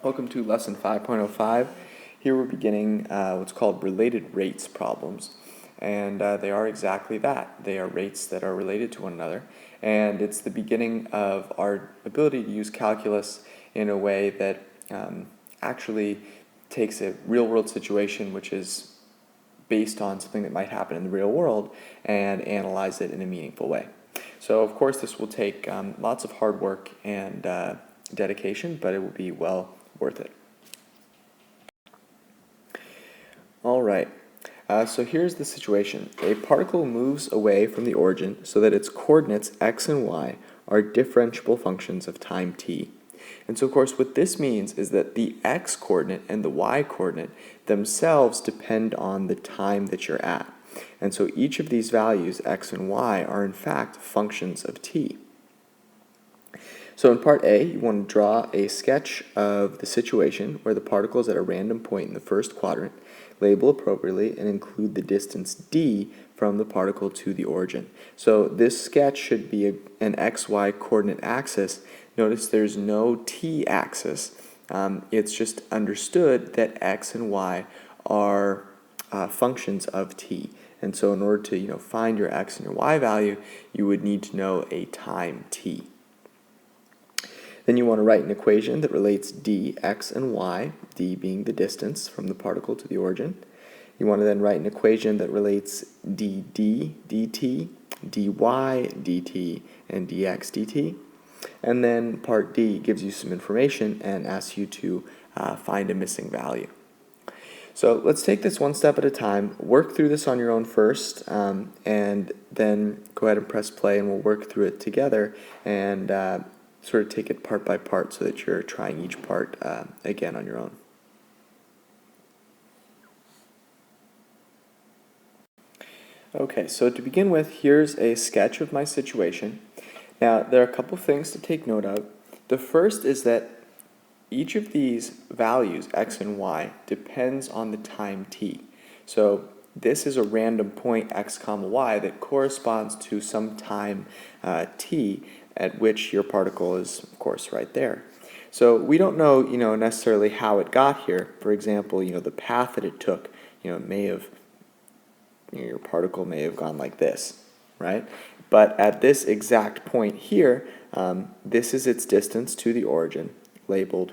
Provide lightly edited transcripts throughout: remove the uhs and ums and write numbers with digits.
Welcome to lesson 5.05. Here we're beginning what's called related rates problems, and they are exactly that. They are rates that are related to one another, and it's the beginning of our ability to use calculus in a way that actually takes a real-world situation, which is based on something that might happen in the real world, and analyze it in a meaningful way. So of course this will take lots of hard work and dedication, but it will be well worth it. All right, so here's the situation. A particle moves away from the origin so that its coordinates x and y are differentiable functions of time t. And so of course what this means is that the x coordinate and the y coordinate themselves depend on the time that you're at. And so each of these values, x and y, are in fact functions of t. So in part A, you want to draw a sketch of the situation where the particle is at a random point in the first quadrant, label appropriately, and include the distance d from the particle to the origin. So this sketch should be an xy coordinate axis. Notice there's no t-axis. It's just understood that x and y are functions of t. And so in order to find your x and your y value, you would need to know a time t. Then you want to write an equation that relates d, x, and y, d being the distance from the particle to the origin. You want to then write an equation that relates dd, dt, dy, dt, and dx, dt. And then part D gives you some information and asks you to find a missing value. So let's take this one step at a time, work through this on your own first, and then go ahead and press play and we'll work through it together and sort of take it part by part so that you're trying each part again on your own. Okay, so to begin with, here's a sketch of my situation. Now, there are a couple things to take note of. The first is that each of these values, x and y, depends on the time t. So this is a random point x comma y that corresponds to some time t at which your particle is, of course, right there. So we don't know, necessarily how it got here. For example, the path that it took, may have, your particle may have gone like this, right? But at this exact point here, this is its distance to the origin, labeled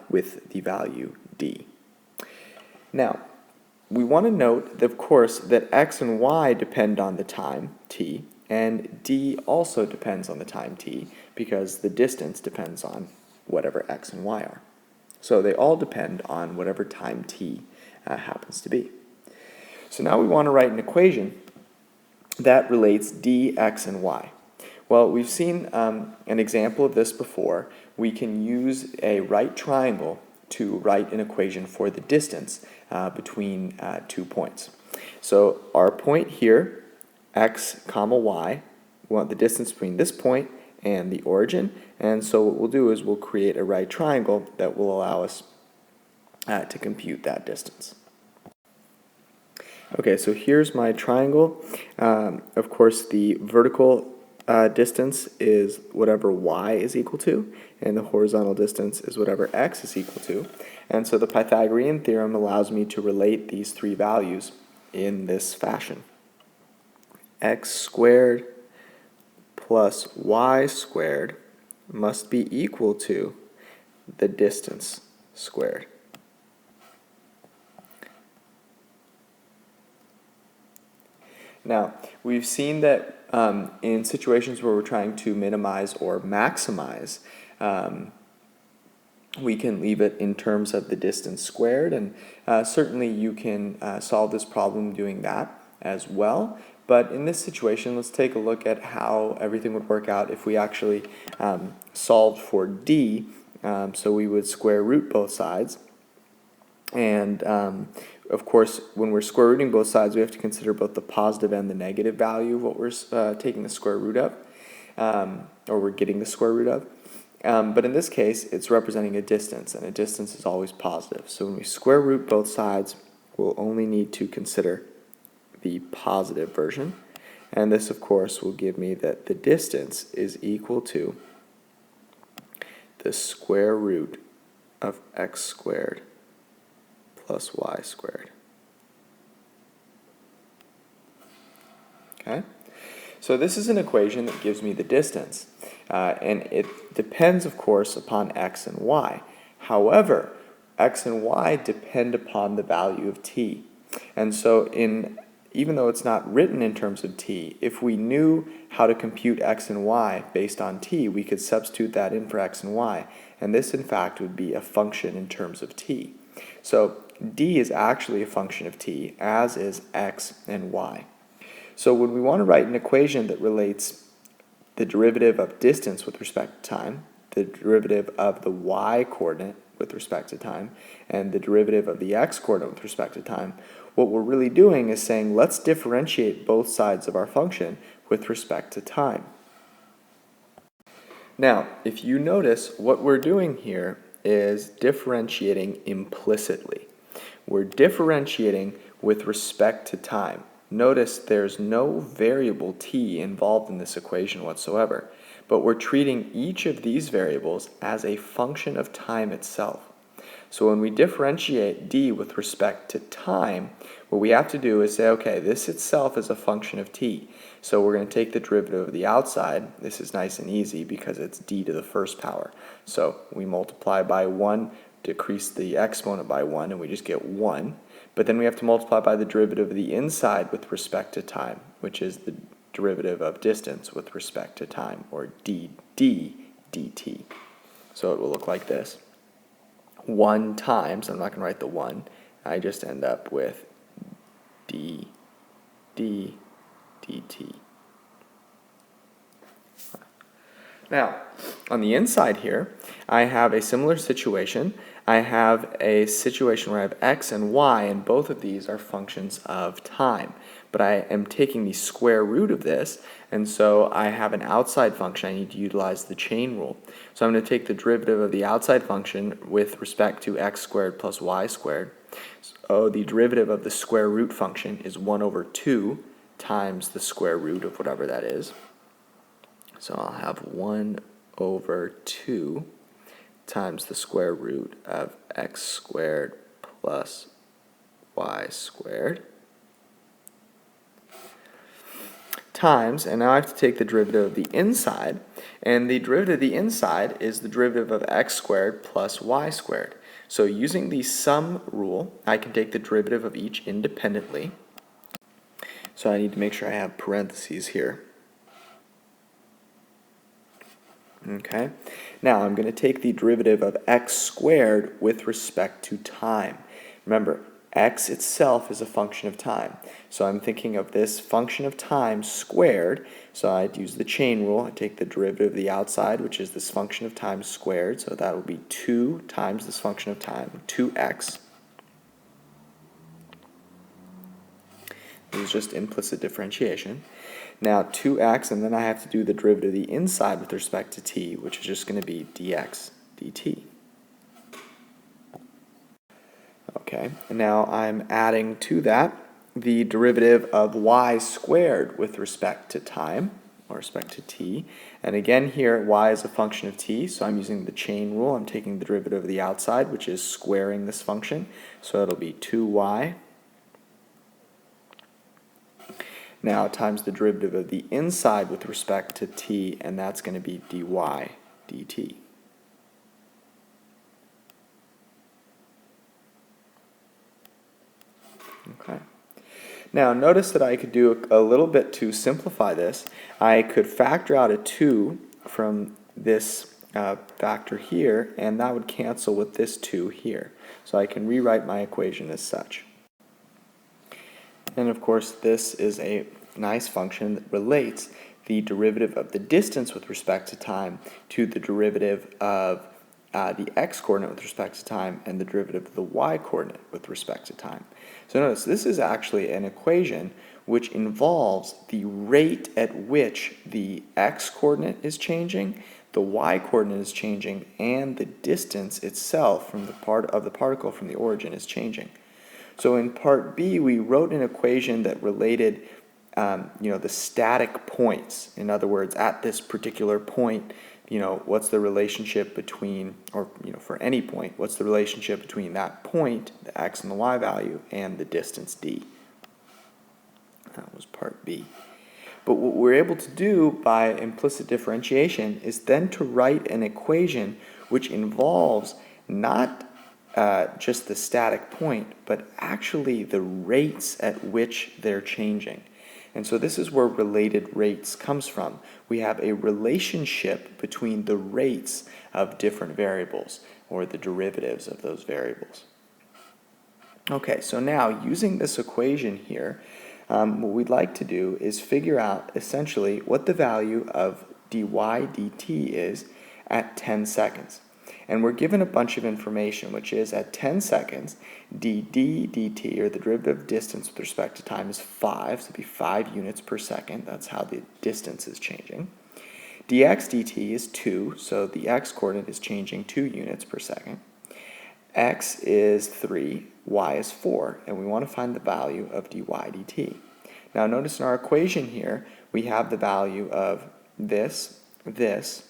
with the value d. Now, we want to note, of course, that x and y depend on the time t, and d also depends on the time t because the distance depends on whatever x and y are. So they all depend on whatever time t happens to be. So now we want to write an equation that relates d, x, and y. Well, we've seen an example of this before. We can use a right triangle to write an equation for the distance between 2 points. So our point here, x comma y, we want the distance between this point and the origin, and so what we'll do is we'll create a right triangle that will allow us to compute that distance. Okay, so here's my triangle. Of course, the vertical distance is whatever y is equal to, and the horizontal distance is whatever x is equal to. And so the Pythagorean theorem allows me to relate these three values in this fashion. X squared plus y squared must be equal to the distance squared. Now, we've seen that in situations where we're trying to minimize or maximize, we can leave it in terms of the distance squared, and certainly you can solve this problem doing that as well. But in this situation, let's take a look at how everything would work out if we actually solved for d. So we would square root both sides, and of course, when we're square rooting both sides, we have to consider both the positive and the negative value of what we're taking the square root of, or we're getting the square root of. But in this case, it's representing a distance, and a distance is always positive. So when we square root both sides, we'll only need to consider the positive version. And this, of course, will give me that the distance is equal to the square root of x squared plus y squared. Okay? So this is an equation that gives me the distance, and it depends, of course, upon x and y. However, x and y depend upon the value of t. And so even though it's not written in terms of t, if we knew how to compute x and y based on t, we could substitute that in for x and y, and this, in fact, would be a function in terms of t. So d is actually a function of t, as is x and y. So when we want to write an equation that relates the derivative of distance with respect to time, the derivative of the y-coordinate with respect to time, and the derivative of the x-coordinate with respect to time, what we're really doing is saying let's differentiate both sides of our function with respect to time. Now, if you notice, what we're doing here is differentiating implicitly. We're differentiating with respect to time. Notice there's no variable t involved in this equation whatsoever, but we're treating each of these variables as a function of time itself. So when we differentiate d with respect to time, what we have to do is say, okay, this itself is a function of t. So we're going to take the derivative of the outside. This is nice and easy because it's d to the first power. So we multiply by 1, decrease the exponent by 1, and we just get 1. But then we have to multiply by the derivative of the inside with respect to time, which is the derivative of distance with respect to time, or dt. So it will look like this. 1 times, I'm not going to write the 1, I just end up with dt. Now, on the inside here, I have a similar situation. I have a situation where I have x and y, and both of these are functions of time. But I am taking the square root of this, and so I have an outside function. I need to utilize the chain rule. So I'm going to take the derivative of the outside function with respect to x squared plus y squared. So the derivative of the square root function is 1 over 2 times the square root of whatever that is. So I'll have 1 over 2 times the square root of x squared plus y squared times, and now I have to take the derivative of the inside, and the derivative of the inside is the derivative of x squared plus y squared. So using the sum rule, I can take the derivative of each independently. So I need to make sure I have parentheses here. Okay, now I'm going to take the derivative of x squared with respect to time. Remember, x itself is a function of time. So I'm thinking of this function of time squared. So I'd use the chain rule. I take the derivative of the outside, which is this function of time squared. So that will be 2 times this function of time, 2x. This is just implicit differentiation. Now 2x, and then I have to do the derivative of the inside with respect to t, which is just going to be dx dt. Okay, and now I'm adding to that the derivative of y squared with respect to time, or respect to t. And again here, y is a function of t, so I'm using the chain rule. I'm taking the derivative of the outside, which is squaring this function. So it'll be 2y. Now times the derivative of the inside with respect to t, and that's going to be dy dt. Okay. Now notice that I could do a little bit to simplify this. I could factor out a 2 from this factor here, and that would cancel with this 2 here. So I can rewrite my equation as such. And of course, this is a nice function that relates the derivative of the distance with respect to time to the derivative of the x-coordinate with respect to time and the derivative of the y-coordinate with respect to time. So notice, this is actually an equation which involves the rate at which the x-coordinate is changing, the y-coordinate is changing, and the distance itself from the part of the particle from the origin is changing. So in part B, we wrote an equation that related the static points. In other words, at this particular point, what's the relationship between, or for any point, what's the relationship between that point, the x and the y value, and the distance d. That was part B. But what we're able to do by implicit differentiation is then to write an equation which involves not just the static point, but actually the rates at which they're changing. And so this is where related rates comes from. We have a relationship between the rates of different variables, or the derivatives of those variables. Okay, so now using this equation here, what we'd like to do is figure out essentially what the value of dy dt is at 10 seconds. And we're given a bunch of information, which is at 10 seconds, dd dt, or the derivative of distance with respect to time, is 5, so it'd be 5 units per second. That's how the distance is changing. Dx dt is 2, so the x-coordinate is changing 2 units per second. X is 3, y is 4, and we want to find the value of dy dt. Now notice in our equation here, we have the value of this, this,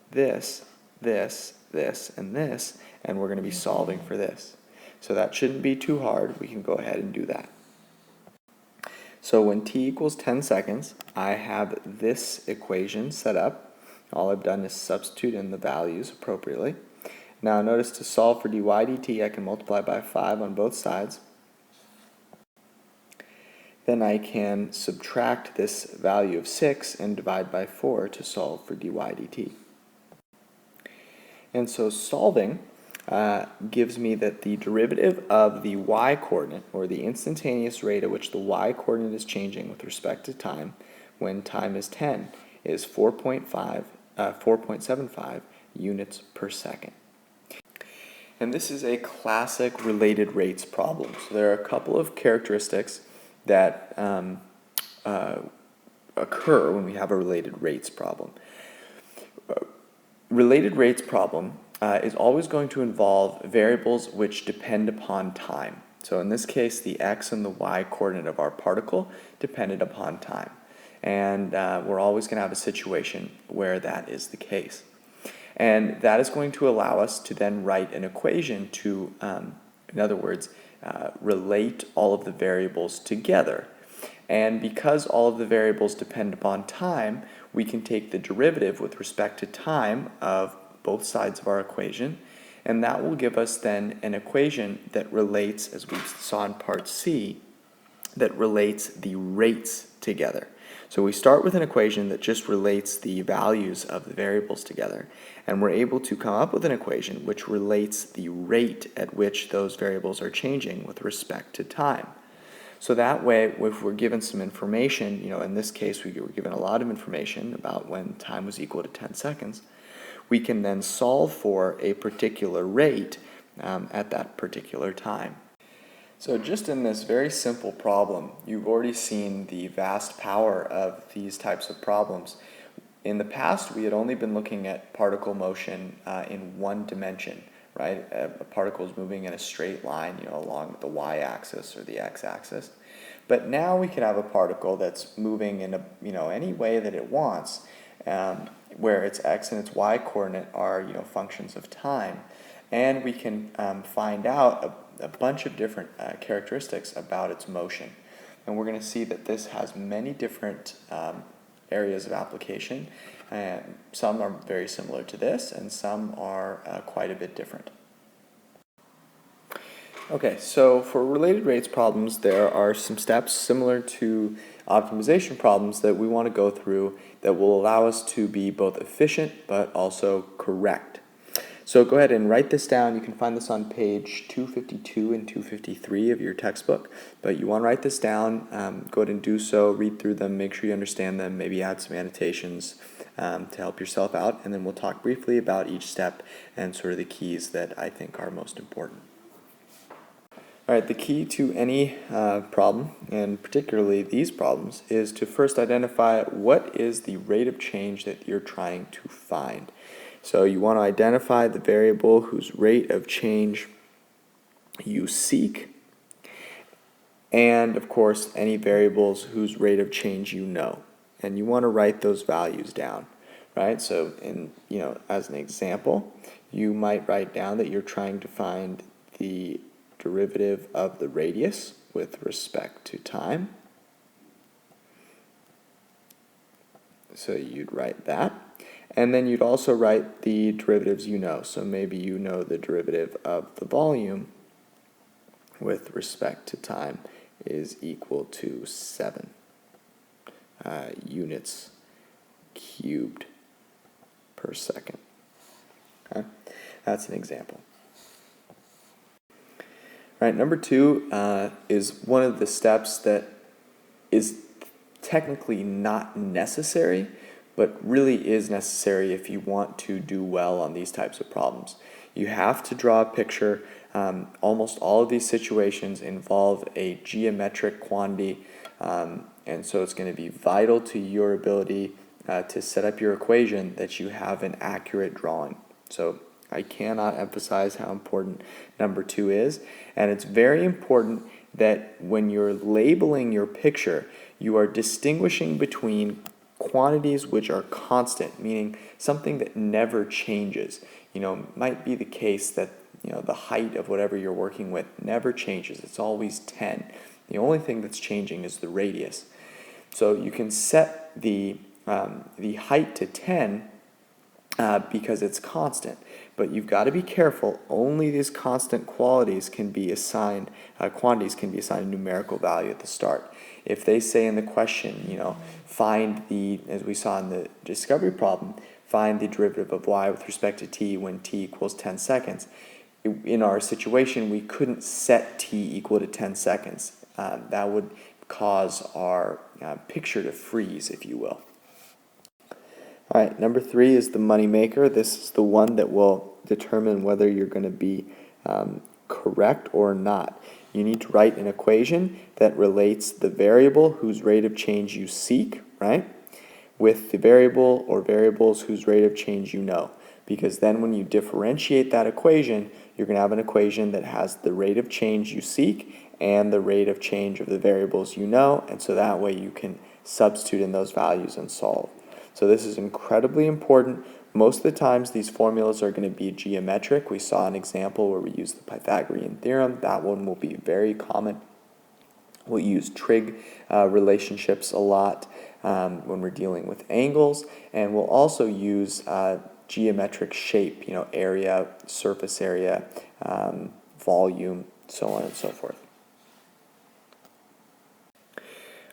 this, this, this, and this, and we're going to be solving for this. So that shouldn't be too hard. We can go ahead and do that. So when t equals 10 seconds, I have this equation set up. All I've done is substitute in the values appropriately. Now notice to solve for dy dt, I can multiply by 5 on both sides. Then I can subtract this value of 6 and divide by 4 to solve for dy dt. And so solving gives me that the derivative of the y-coordinate, or the instantaneous rate at which the y-coordinate is changing with respect to time when time is 10, is 4.75 units per second. And this is a classic related rates problem. So there are a couple of characteristics that occur when we have a related rates problem. Related rates problem is always going to involve variables which depend upon time. So in this case, the x and the y coordinate of our particle depended upon time. And we're always going to have a situation where that is the case. And that is going to allow us to then write an equation to, in other words, relate all of the variables together. And because all of the variables depend upon time, we can take the derivative with respect to time of both sides of our equation, and that will give us then an equation that relates, as we saw in part C, that relates the rates together. So we start with an equation that just relates the values of the variables together, and we're able to come up with an equation which relates the rate at which those variables are changing with respect to time. So that way, if we're given some information, in this case we were given a lot of information about when time was equal to 10 seconds, we can then solve for a particular rate at that particular time. So just in this very simple problem, you've already seen the vast power of these types of problems. In the past, we had only been looking at particle motion in one dimension, right? A particle is moving in a straight line, along the y-axis or the x-axis. But now we can have a particle that's moving in any way that it wants, where its x and its y coordinate are functions of time, and we can find out a bunch of different characteristics about its motion. And we're going to see that this has many different areas of application, and some are very similar to this, and some are quite a bit different. Okay, so for related rates problems, there are some steps similar to optimization problems that we want to go through that will allow us to be both efficient but also correct. So go ahead and write this down. You can find this on page 252 and 253 of your textbook, but you want to write this down. Go ahead and do so, read through them, make sure you understand them, maybe add some annotations to help yourself out, and then we'll talk briefly about each step and sort of the keys that I think are most important. All right, the key to any problem, and particularly these problems, is to first identify what is the rate of change that you're trying to find. So you want to identify the variable whose rate of change you seek, and of course any variables whose rate of change you know. And you want to write those values down. right? So as an example, you might write down that you're trying to find the derivative of the radius with respect to time. So you'd write that. And then you'd also write the derivatives you know. So maybe you know the derivative of the volume with respect to time is equal to 7 units cubed per second. Okay? That's an example. All right, number 2 is one of the steps that is technically not necessary, but really is necessary if you want to do well on these types of problems. You have to draw a picture. Almost all of these situations involve a geometric quantity, and so it's going to be vital to your ability to set up your equation that you have an accurate drawing. So I cannot emphasize how important number 2 is, and it's very important that when you're labeling your picture, you are distinguishing between quantities which are constant, meaning something that never changes. It might be the case that the height of whatever you're working with never changes. It's always 10. The only thing that's changing is the radius. So you can set the height to 10 because it's constant. But you've got to be careful. Only these constant quantities can be assigned a numerical value at the start. If they say in the question, find as we saw in the discovery problem, find the derivative of y with respect to t when t equals 10 seconds. In our situation, we couldn't set t equal to 10 seconds. That would cause our picture to freeze, if you will. All right, number 3 is the money maker. This is the one that will determine whether you're going to be correct or not. You need to write an equation that relates the variable whose rate of change you seek, right, with the variable or variables whose rate of change you know. Because then when you differentiate that equation, you're going to have an equation that has the rate of change you seek and the rate of change of the variables you know, and so that way you can substitute in those values and solve. So this is incredibly important. Most of the times these formulas are going to be geometric. We saw an example where we used the Pythagorean theorem. That one will be very common. We'll use trig relationships a lot when we're dealing with angles, and we'll also use geometric shape, area, surface area, volume, so on and so forth.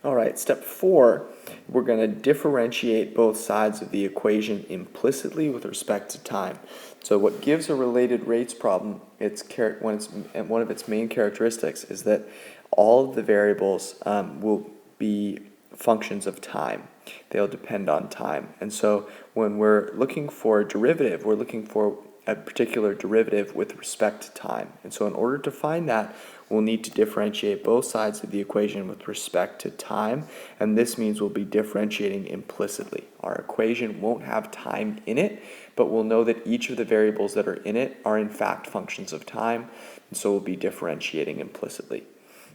All right, step 4, we're going to differentiate both sides of the equation implicitly with respect to time. So what gives a related rates problem, one of its main characteristics is that all of the variables will be functions of time. They'll depend on time. And so when we're looking for a derivative, we're looking for a particular derivative with respect to time. And so in order to find that, we'll need to differentiate both sides of the equation with respect to time, and this means we'll be differentiating implicitly. Our equation won't have time in it, but we'll know that each of the variables that are in it are in fact functions of time, and so we'll be differentiating implicitly.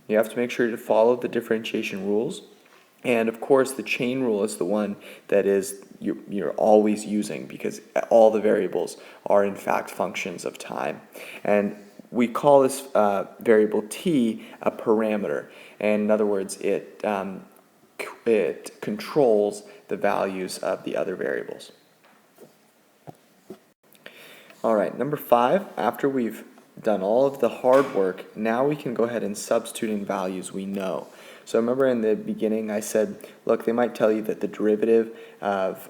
You have to make sure to follow the differentiation rules. And of course, the chain rule is the one that you're always using because all the variables are in fact functions of time. And we call this variable t a parameter. And in other words, it controls the values of the other variables. All right, number 5, after we've done all of the hard work, now we can go ahead and substitute in values we know. So remember in the beginning I said, look, they might tell you that the derivative of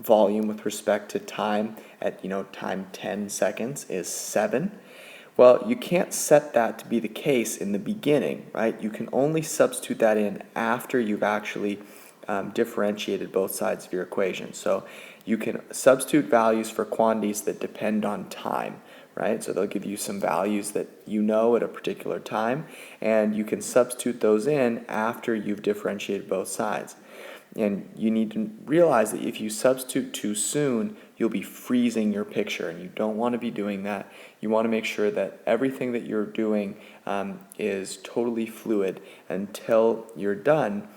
volume with respect to time at time 10 seconds is 7. Well, you can't set that to be the case in the beginning, right? You can only substitute that in after you've actually differentiated both sides of your equation. So you can substitute values for quantities that depend on time, right? So they'll give you some values that you know at a particular time, and you can substitute those in after you've differentiated both sides. And you need to realize that if you substitute too soon, you'll be freezing your picture, and you don't want to be doing that. You want to make sure that everything that you're doing is totally fluid until you're done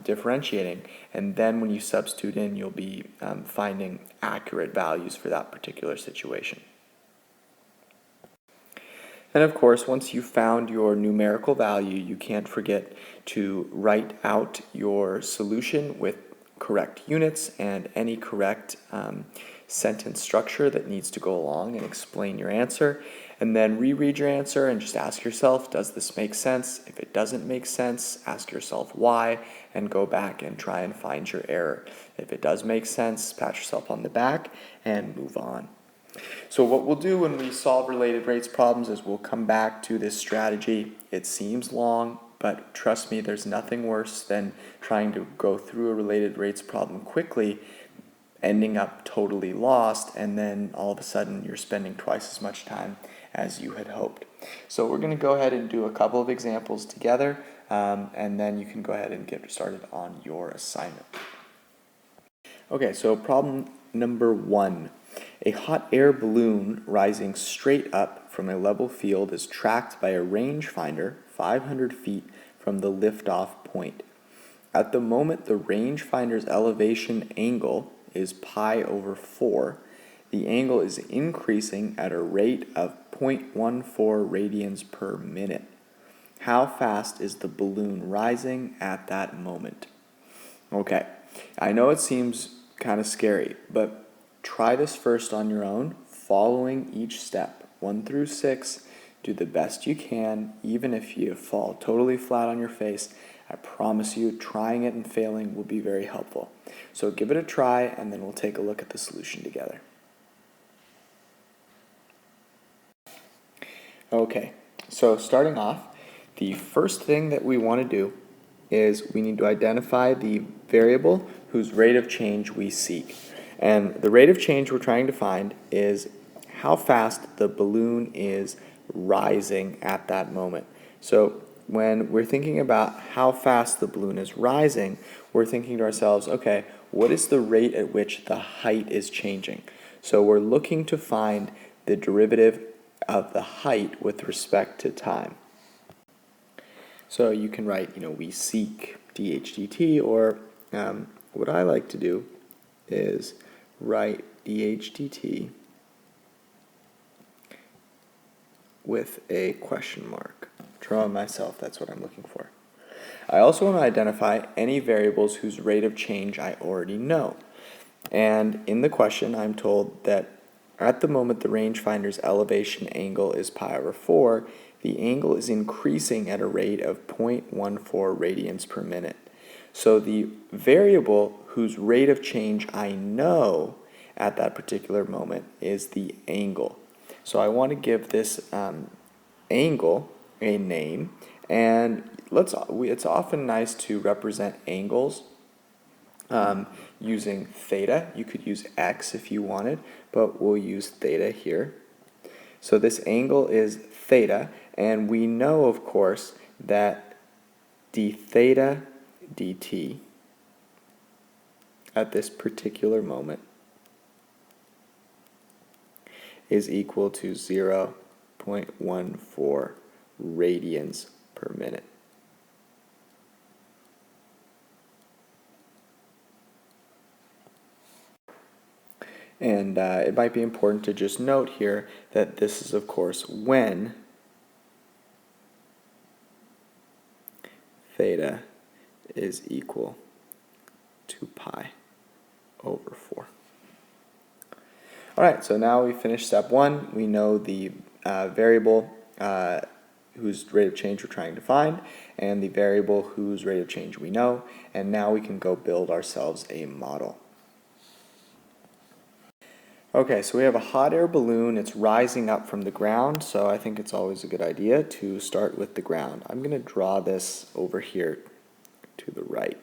differentiating, and then when you substitute in, you'll be finding accurate values for that particular situation. And of course, once you've found your numerical value, you can't forget to write out your solution with correct units and any correct sentence structure that needs to go along and explain your answer. And then reread your answer and just ask yourself, does this make sense? If it doesn't make sense, ask yourself why, and go back and try and find your error. If it does make sense, pat yourself on the back and move on. So what we'll do when we solve related rates problems is we'll come back to this strategy. It seems long, but trust me, there's nothing worse than trying to go through a related rates problem quickly, ending up totally lost, and then all of a sudden you're spending twice as much time as you had hoped. So we're going to go ahead and do a couple of examples together, and then you can go ahead and get started on your assignment. Okay, so problem number 1. A hot air balloon rising straight up from a level field is tracked by a rangefinder 500 feet from the liftoff point. At the moment the rangefinder's elevation angle is pi over 4, the angle is increasing at a rate of 0.14 radians per minute. How fast is the balloon rising at that moment? Okay, I know it seems kind of scary, but try this first on your own, following each step, 1 through 6. Do the best you can, even if you fall totally flat on your face. I promise you, trying it and failing will be very helpful. So give it a try, and then we'll take a look at the solution together. Okay, so starting off, the first thing that we want to do is we need to identify the variable whose rate of change we seek. And the rate of change we're trying to find is how fast the balloon is rising at that moment. So when we're thinking about how fast the balloon is rising, we're thinking to ourselves, okay, what is the rate at which the height is changing? So we're looking to find the derivative of the height with respect to time. So you can write, we seek dh dt, or what I like to do is write dh dt with a question mark. Draw myself, that's what I'm looking for. I also want to identify any variables whose rate of change I already know. And in the question, I'm told that at the moment the rangefinder's elevation angle is pi over 4, the angle is increasing at a rate of 0.14 radians per minute. So the variable whose rate of change I know at that particular moment is the angle. So I want to give this angle a name, and it's often nice to represent angles using theta. You could use x if you wanted, but we'll use theta here. So this angle is theta, and we know, of course, that d theta dt at this particular moment is equal to 0.14 radians per minute. And it might be important to just note here that this is, of course, when theta is equal to pi over 4. All right, so now we finished step 1. We know the variable whose rate of change we're trying to find, and the variable whose rate of change we know, and now we can go build ourselves a model. Okay, so we have a hot air balloon. It's rising up from the ground, so I think it's always a good idea to start with the ground. I'm going to draw this over here to the right.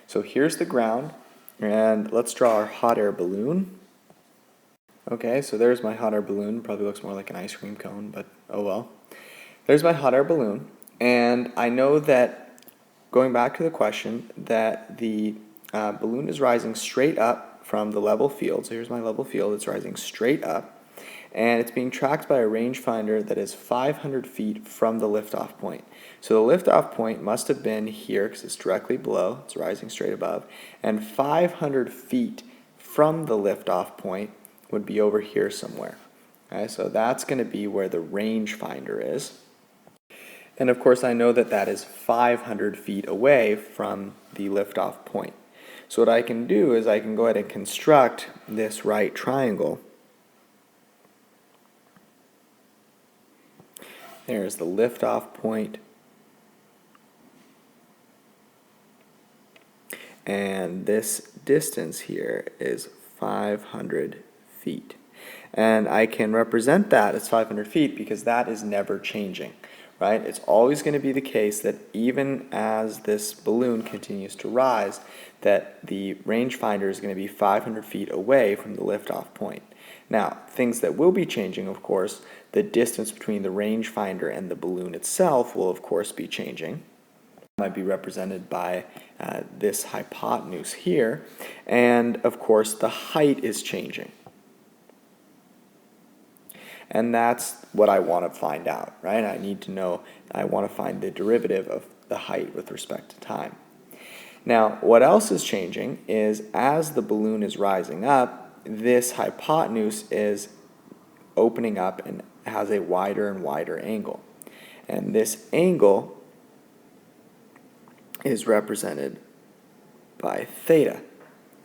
So here's the ground, and let's draw our hot air balloon. Okay, so there's my hot air balloon. Probably looks more like an ice cream cone, but oh well. There's my hot air balloon, and I know that, going back to the question, that the balloon is rising straight up from the level field. So here's my level field. It's rising straight up, and it's being tracked by a rangefinder that is 500 feet from the liftoff point. So the liftoff point must have been here because it's directly below, it's rising straight above, and 500 feet from the liftoff point would be over here somewhere. Okay, so that's going to be where the rangefinder is. And of course I know that that is 500 feet away from the liftoff point. So what I can do is I can go ahead and construct this right triangle. There's the liftoff point, and this distance here is 500 feet. And I can represent that as 500 feet because that is never changing, right? It's always going to be the case that even as this balloon continues to rise, that the rangefinder is going to be 500 feet away from the liftoff point. Now, things that will be changing, of course, the distance between the rangefinder and the balloon itself will, of course, be changing. Might be represented by this hypotenuse here, and of course the height is changing. And that's what I want to find out, right? I need to know, I want to find the derivative of the height with respect to time. Now, what else is changing is as the balloon is rising up, this hypotenuse is opening up and has a wider and wider angle. And this angle is represented by theta,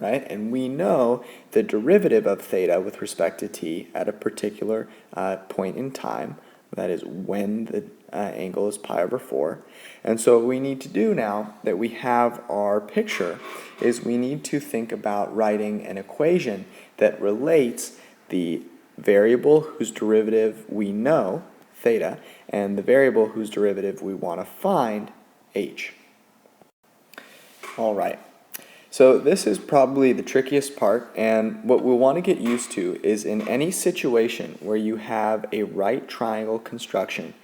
right? And we know the derivative of theta with respect to t at a particular point in time, that is when the angle is pi over 4. And so what we need to do now that we have our picture is we need to think about writing an equation that relates the variable whose derivative we know, theta, and the variable whose derivative we want to find, h. All right. So this is probably the trickiest part, and what we'll want to get used to is in any situation where you have a right triangle construction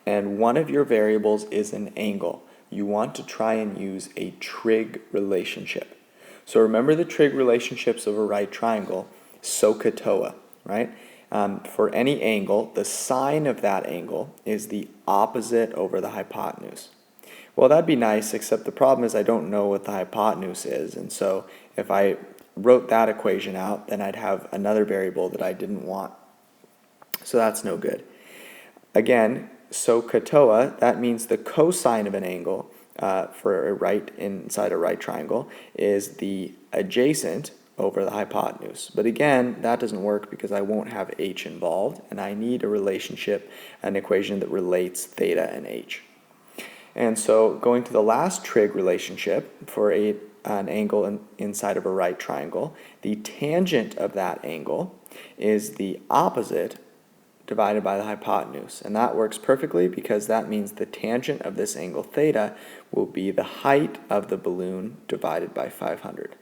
and one of your variables is an angle, you want to try and use a trig relationship. So remember the trig relationships of a right triangle, SOHCAHTOA, right? For any angle, the sine of that angle is the opposite over the hypotenuse. Well, that'd be nice, except the problem is I don't know what the hypotenuse is, and so if I wrote that equation out, then I'd have another variable that I didn't want. So that's no good. Again, SOHCAHTOA, that means the cosine of an angle for a right inside a right triangle is the adjacent over the hypotenuse. But again, that doesn't work because I won't have h involved, and I need a relationship, an equation that relates theta and h. And so going to the last trig relationship for an angle inside of a right triangle, the tangent of that angle is the opposite divided by the hypotenuse. And that works perfectly because that means the tangent of this angle theta will be the height of the balloon divided by 500.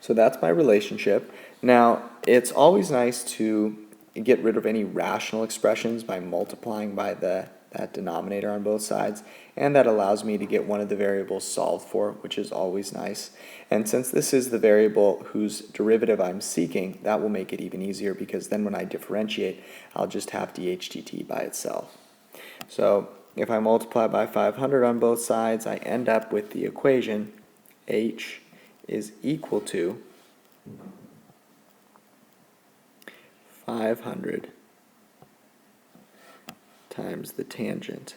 So that's my relationship. Now, it's always nice to get rid of any rational expressions by multiplying by that denominator on both sides, and that allows me to get one of the variables solved for, which is always nice. And since this is the variable whose derivative I'm seeking, that will make it even easier because then when I differentiate, I'll just have dHdt by itself. So if I multiply by 500 on both sides, I end up with the equation h is equal to 500 times the tangent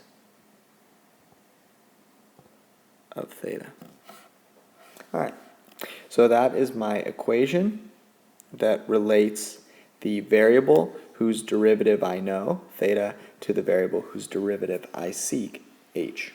of theta. All right, so that is my equation that relates the variable whose derivative I know, theta, to the variable whose derivative I seek, h.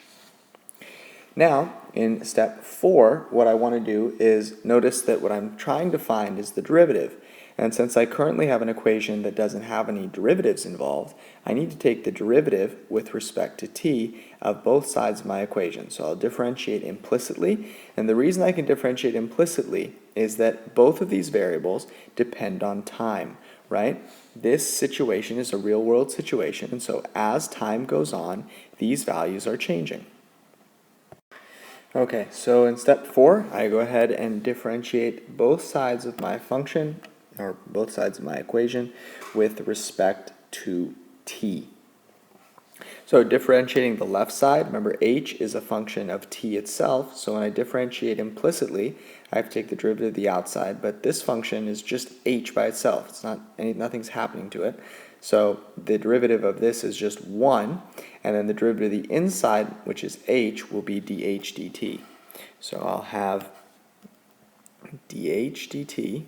Now, in step 4, what I want to do is notice that what I'm trying to find is the derivative. And since I currently have an equation that doesn't have any derivatives involved, I need to take the derivative with respect to t of both sides of my equation. So I'll differentiate implicitly, and the reason I can differentiate implicitly is that both of these variables depend on time, right? This situation is a real-world situation, and so as time goes on, these values are changing. Okay, so in step 4, I go ahead and differentiate both sides of my function, or both sides of my equation, with respect to t. So differentiating the left side, remember h is a function of t itself, so when I differentiate implicitly, I have to take the derivative of the outside, but this function is just h by itself. It's not nothing's happening to it. So the derivative of this is just 1, and then the derivative of the inside, which is h, will be dh dt. So I'll have dh dt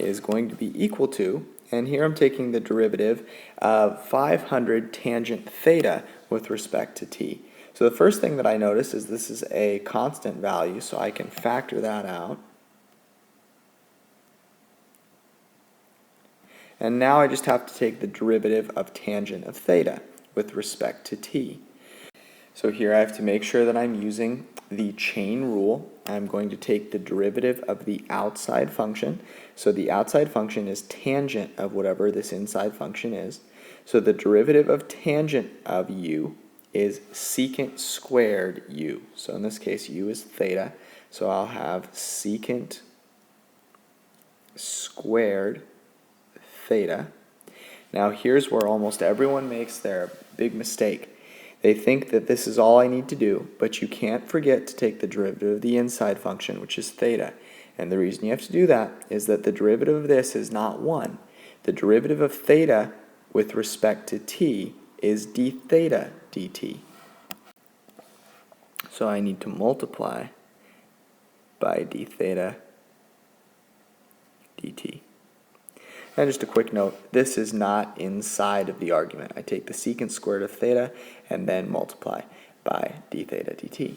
is going to be equal to, and here I'm taking the derivative of 500 tangent theta with respect to t. So the first thing that I notice is this is a constant value, so I can factor that out. And now I just have to take the derivative of tangent of theta with respect to t. So here I have to make sure that I'm using the chain rule. I'm going to take the derivative of the outside function. So the outside function is tangent of whatever this inside function is. So the derivative of tangent of u is secant squared u. So in this case, u is theta. So I'll have secant squared theta. Now here's where almost everyone makes their big mistake. They think that this is all I need to do, but you can't forget to take the derivative of the inside function, which is theta. And the reason you have to do that is that the derivative of this is not 1. The derivative of theta with respect to t is d theta dt. So I need to multiply by d theta dt. And just a quick note, this is not inside of the argument. I take the secant squared of theta and then multiply by d theta dt.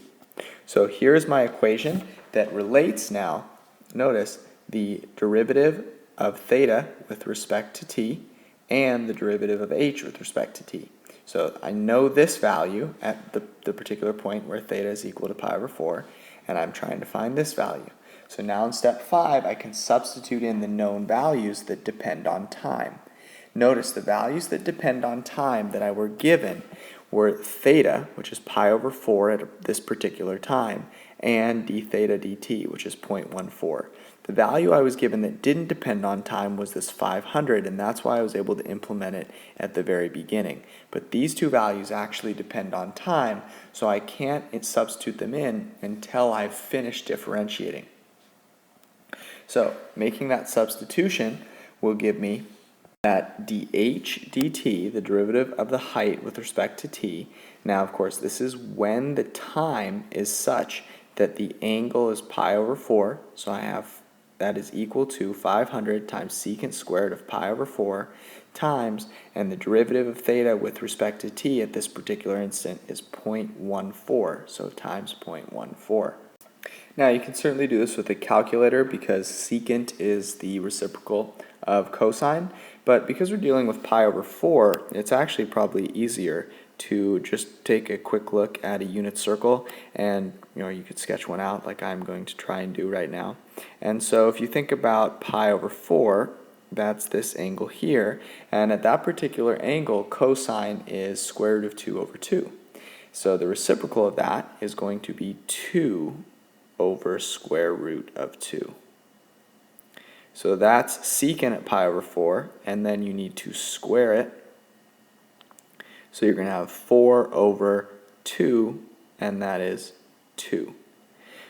So here's my equation that relates now, notice, the derivative of theta with respect to t and the derivative of h with respect to t. So I know this value at the particular point where theta is equal to pi over 4, and I'm trying to find this value. So now in step 5, I can substitute in the known values that depend on time. Notice the values that depend on time that I were given were theta, which is pi over 4 at this particular time, and d theta dt, which is 0.14. The value I was given that didn't depend on time was this 500, and that's why I was able to implement it at the very beginning. But these two values actually depend on time, so I can't substitute them in until I've finished differentiating. So making that substitution will give me that dh dt, the derivative of the height with respect to t. Now, of course, this is when the time is such that the angle is pi over 4. So I have that is equal to 500 times secant squared of pi over 4 times, and the derivative of theta with respect to t at this particular instant is 0.14. So times 0.14. Now you can certainly do this with a calculator because secant is the reciprocal of cosine, but because we're dealing with pi over 4, it's actually probably easier to just take a quick look at a unit circle, and you could sketch one out like I'm going to try and do right now. And so if you think about pi over 4, that's this angle here, and at that particular angle cosine is square root of 2 over 2. So the reciprocal of that is going to be 2 over square root of 2. So that's secant at pi over 4, and then you need to square it. So you're going to have 4 over 2, and that is 2.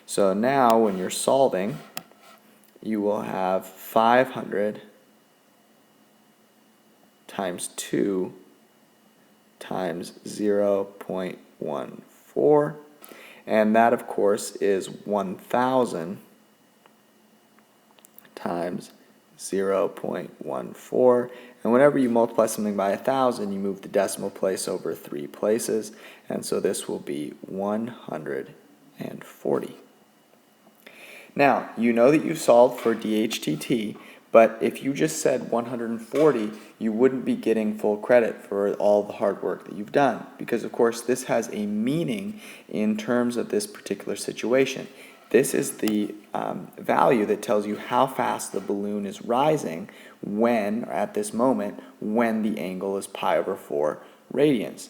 So now when you're solving, you will have 500 times 2 times 0.14. And that, of course, is 1,000 times 0.14. And whenever you multiply something by 1,000, you move the decimal place over 3 places. And so this will be 140. Now, you know that you've solved for dHdt, but if you just said 140, you wouldn't be getting full credit for all the hard work that you've done, because of course this has a meaning in terms of this particular situation. This is the value that tells you how fast the balloon is rising when, or at this moment, when the angle is pi over 4 radians.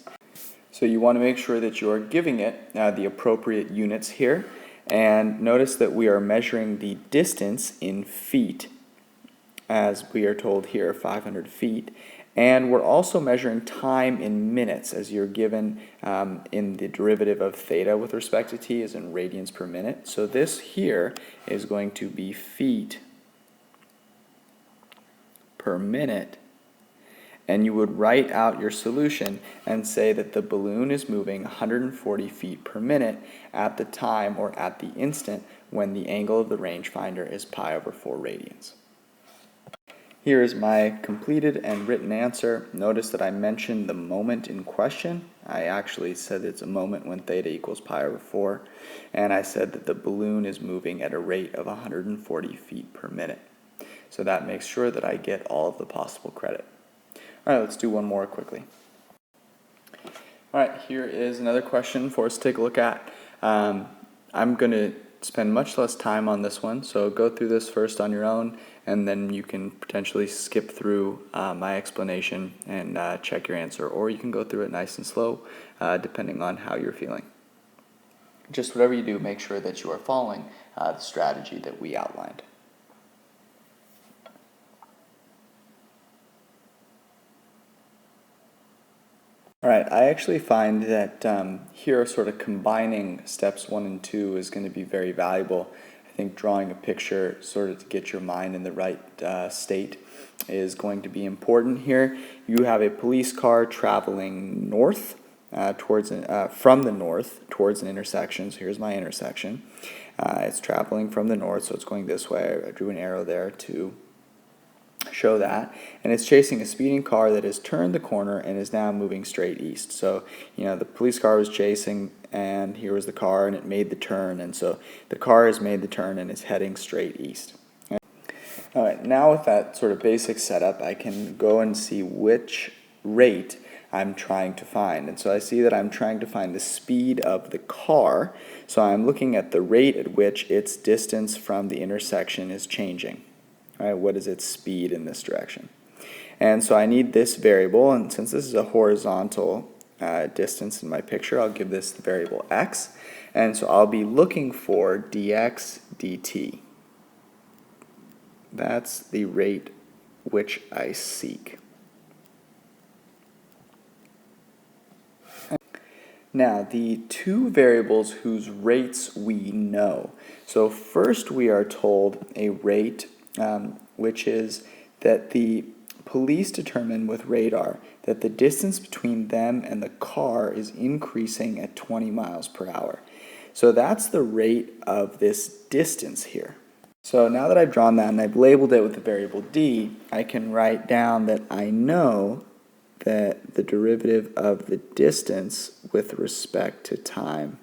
So you want to make sure that you are giving it the appropriate units here. And notice that we are measuring the distance in feet, as we are told here, 500 feet. And we're also measuring time in minutes, as you're given in the derivative of theta with respect to t is in radians per minute. So this here is going to be feet per minute. And you would write out your solution and say that the balloon is moving 140 feet per minute at the time or at the instant when the angle of the rangefinder is pi over 4 radians. Here is my completed and written answer. Notice that I mentioned the moment in question. I actually said it's a moment when theta equals pi over 4. And I said that the balloon is moving at a rate of 140 feet per minute. So that makes sure that I get all of the possible credit. All right, let's do one more quickly. All right, here is another question for us to take a look at. I'm going to spend much less time on this one, so go through this first on your own, and then you can potentially skip through my explanation and check your answer, or you can go through it nice and slow, depending on how you're feeling. Just whatever you do, make sure that you are following the strategy that we outlined. All right, I actually find that here sort of combining steps 1 and 2 is going to be very valuable. I think drawing a picture sort of to get your mind in the right state is going to be important here. You have a police car traveling north from the north towards an intersection. So here's my intersection. It's traveling from the north, so it's going this way. I drew an arrow there to show that, and it's chasing a speeding car that has turned the corner and is now moving straight east. So, the police car was chasing, and here was the car, and it made the turn, and so the car has made the turn and is heading straight east. All right, now with that sort of basic setup, I can go and see which rate I'm trying to find. And so I see that I'm trying to find the speed of the car, so I'm looking at the rate at which its distance from the intersection is changing. All right, what is its speed in this direction? And so I need this variable, and since this is a horizontal distance in my picture, I'll give this the variable x. And so I'll be looking for dx dt. That's the rate which I seek. Now, the two variables whose rates we know. So first we are told a rate which is that the police determine with radar that the distance between them and the car is increasing at 20 miles per hour. So that's the rate of this distance here. So now that I've drawn that and I've labeled it with the variable d, I can write down that I know that the derivative of the distance with respect to time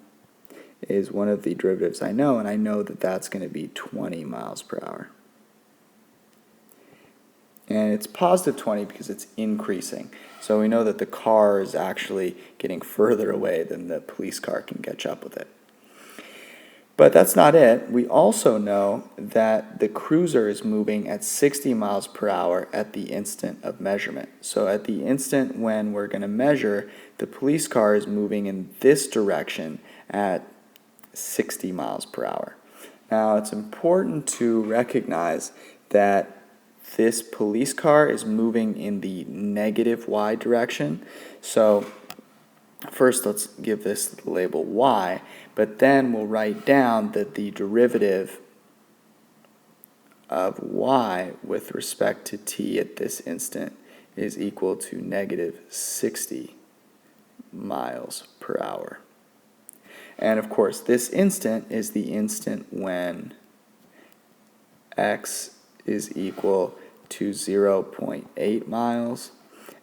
is one of the derivatives I know, and I know that that's going to be 20 miles per hour. And it's positive 20 because it's increasing. So we know that the car is actually getting further away than the police car can catch up with it. But that's not it. We also know that the cruiser is moving at 60 miles per hour at the instant of measurement. So at the instant when we're going to measure, the police car is moving in this direction at 60 miles per hour. Now, it's important to recognize that this police car is moving in the negative y direction. So first let's give this the label y, but then we'll write down that the derivative of y with respect to t at this instant is equal to negative 60 miles per hour. And of course, this instant is the instant when x is equal to 0.8 miles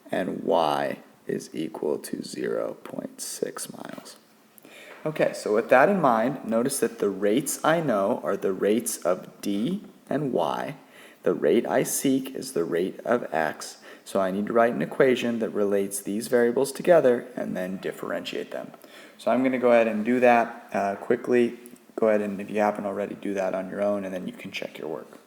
and y is equal to 0.6 miles. Okay, so with that in mind, notice that the rates I know are the rates of d and y. The rate I seek is the rate of x. So I need to write an equation that relates these variables together and then differentiate them. So I'm going to go ahead and do that quickly. Go ahead and, if you haven't already, do that on your own, and then you can check your work.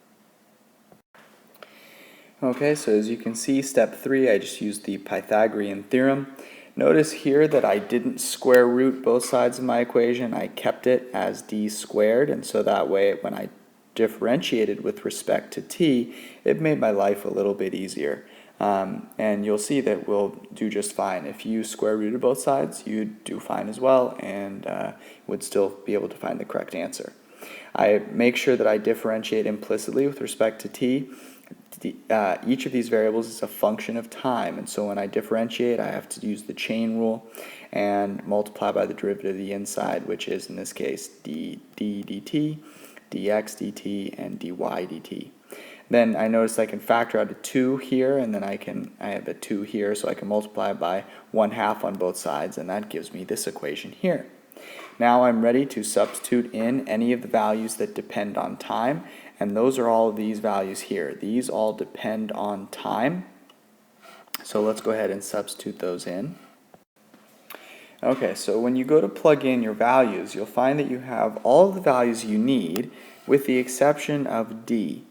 Okay, so as you can see, step 3, I just used the Pythagorean theorem. Notice here that I didn't square root both sides of my equation. I kept it as d squared, and so that way when I differentiated with respect to t, it made my life a little bit easier. And you'll see that we'll do just fine. If you square rooted both sides, you'd do fine as well, and would still be able to find the correct answer. I make sure that I differentiate implicitly with respect to t. Each of these variables is a function of time, and so when I differentiate, I have to use the chain rule and multiply by the derivative of the inside, which is in this case d dt, dx dt, and dy dt. Then I notice I can factor out a 2 here, and then I have a 2 here, so I can multiply by 1/2 on both sides, and that gives me this equation here. Now I'm ready to substitute in any of the values that depend on time, and those are all of these values here. These all depend on time, so let's go ahead and substitute those in. Okay, so when you go to plug in your values, you'll find that you have all of the values you need with the exception of d.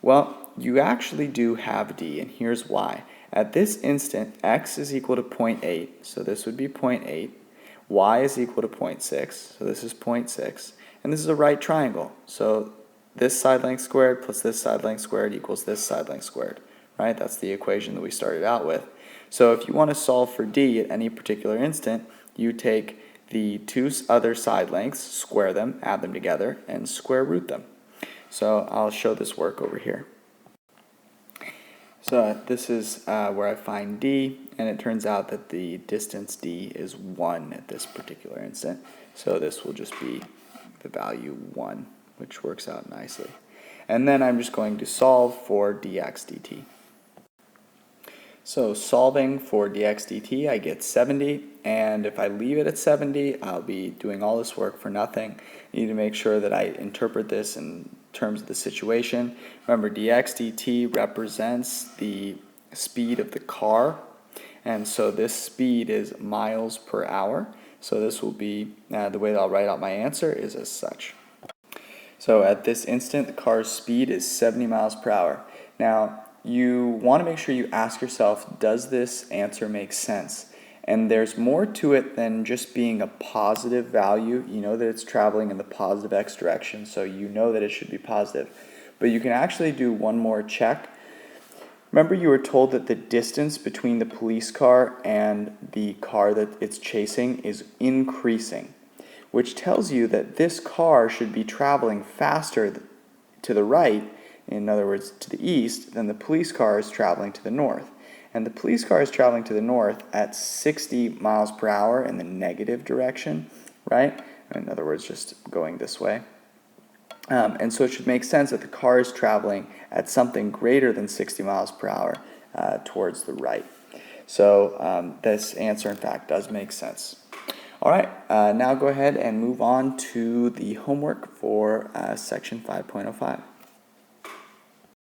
Well, you actually do have d, and here's why. At this instant, x is equal to 0.8, so this would be 0.8. Y is equal to 0.6, so this is 0.6. And this is a right triangle, so this side length squared plus this side length squared equals this side length squared, right? That's the equation that we started out with. So if you want to solve for d at any particular instant, you take the two other side lengths, square them, add them together, and square root them. So I'll show this work over here. So this is where I find d, and it turns out that the distance d is 1 at this particular instant. So this will just be the value 1, which works out nicely. And then I'm just going to solve for dx dt. So solving for dx dt, I get 70, and if I leave it at 70, I'll be doing all this work for nothing. I need to make sure that I interpret this in terms of the situation. Remember, dx dt represents the speed of the car, and so this speed is miles per hour. So this will be, the way that I'll write out my answer is as such. So at this instant, the car's speed is 70 miles per hour. Now, you want to make sure you ask yourself, does this answer make sense? And there's more to it than just being a positive value. You know that it's traveling in the positive x direction, so you know that it should be positive. But you can actually do one more check. Remember, you were told that the distance between the police car and the car that it's chasing is increasing, which tells you that this car should be traveling faster to the right, in other words, to the east, than the police car is traveling to the north. And the police car is traveling to the north at 60 miles per hour in the negative direction, right? In other words, just going this way. And so it should make sense that the car is traveling at something greater than 60 miles per hour towards the right. So this answer, in fact, does make sense. All right, now go ahead and move on to the homework for section 5.05.